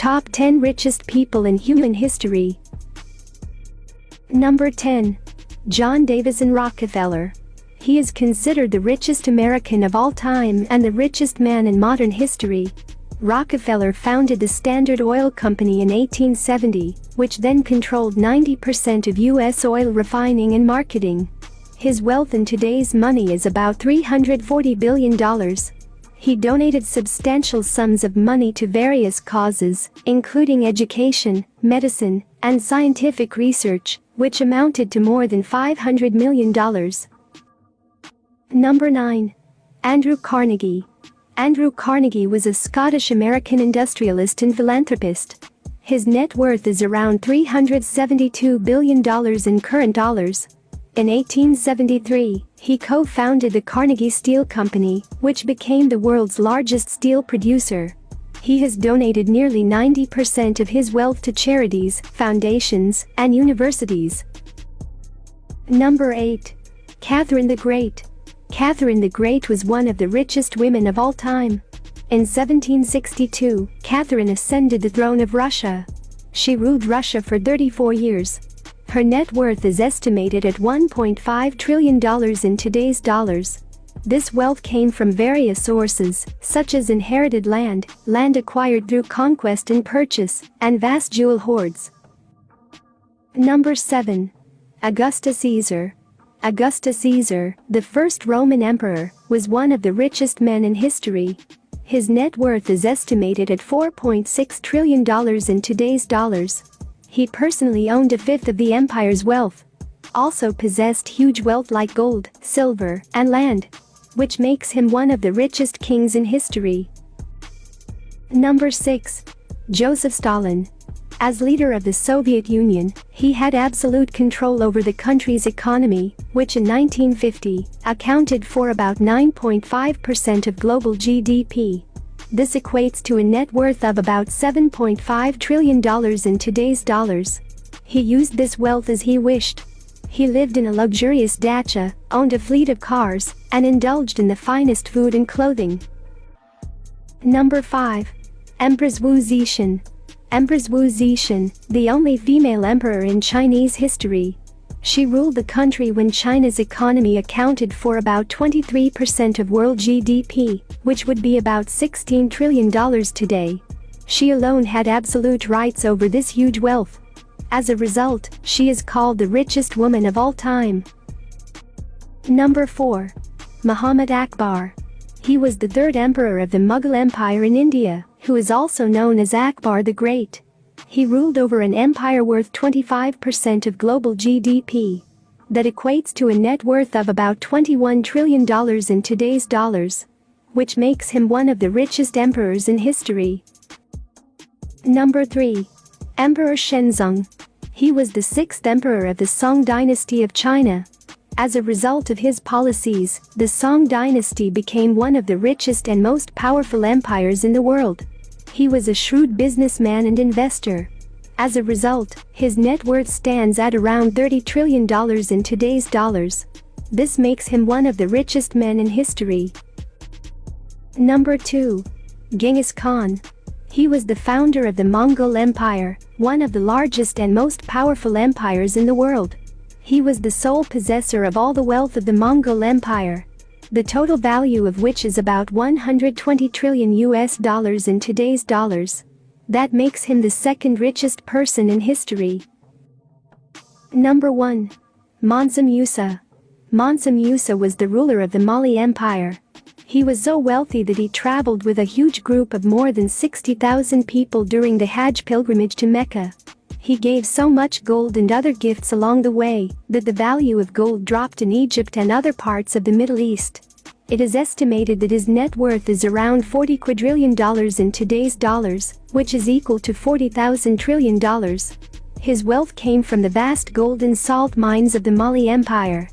Top 10 Richest People in Human History. Number 10. John Davison Rockefeller. He is considered the richest American of all time and the richest man in modern history. Rockefeller founded the Standard Oil Company in 1870, which then controlled 90% of U.S. oil refining and marketing. His wealth in today's money is about $340 billion. He donated substantial sums of money to various causes, including education, medicine, and scientific research, which amounted to more than $500 million. Number 9. Andrew Carnegie. Andrew Carnegie was a Scottish-American industrialist and philanthropist. His net worth is around $372 billion in current dollars. In 1873, he co-founded the Carnegie Steel Company, which became the world's largest steel producer. He has donated nearly 90% of his wealth to charities, foundations, and universities. Number 8. Catherine the Great. Catherine the Great was one of the richest women of all time. In 1762, Catherine ascended the throne of Russia. She ruled Russia for 34 years. Her net worth is estimated at $1.5 trillion in today's dollars. This wealth came from various sources, such as inherited land, land acquired through conquest and purchase, and vast jewel hoards. Number 7. Augustus Caesar. Augustus Caesar, the first Roman emperor, was one of the richest men in history. His net worth is estimated at $4.6 trillion in today's dollars. He personally owned a fifth of the empire's wealth. Also possessed huge wealth like gold, silver, and land, which makes him one of the richest kings in history. Number 6. Joseph Stalin. As leader of the Soviet Union, he had absolute control over the country's economy, which in 1950 accounted for about 9.5% of global GDP. This equates to a net worth of about $7.5 trillion in today's dollars. He used this wealth as he wished. He lived in a luxurious dacha, owned a fleet of cars, and indulged in the finest food and clothing. Number 5. Empress Wu Zetian. Empress Wu Zetian, the only female emperor in Chinese history. She ruled the country when China's economy accounted for about 23% of world GDP, which would be about $16 trillion today. She alone had absolute rights over this huge wealth. As a result, she is called the richest woman of all time. Number 4. Muhammad Akbar. He was the third emperor of the Mughal Empire in India, who is also known as Akbar the Great. He ruled over an empire worth 25% of global GDP. That equates to a net worth of about $21 trillion in today's dollars, which makes him one of the richest emperors in history. Number 3. Emperor Shenzong. He was the sixth emperor of the Song dynasty of China. As a result of his policies, the Song dynasty became one of the richest and most powerful empires in the world. He was a shrewd businessman and investor. As a result, his net worth stands at around $30 trillion in today's dollars. This makes him one of the richest men in history. Number 2. Genghis Khan. He was the founder of the Mongol Empire, one of the largest and most powerful empires in the world. He was the sole possessor of all the wealth of the Mongol Empire, the total value of which is about $120 trillion in today's dollars. That makes him the second richest person in history. Number 1. Mansa Musa. Mansa Musa was the ruler of the Mali Empire. He was so wealthy that he traveled with a huge group of more than 60,000 people during the Hajj pilgrimage to Mecca. He gave so much gold and other gifts along the way that the value of gold dropped in Egypt and other parts of the Middle East. It is estimated that his net worth is around $40 quadrillion in today's dollars, which is equal to $40,000 trillion. His wealth came from the vast gold and salt mines of the Mali Empire.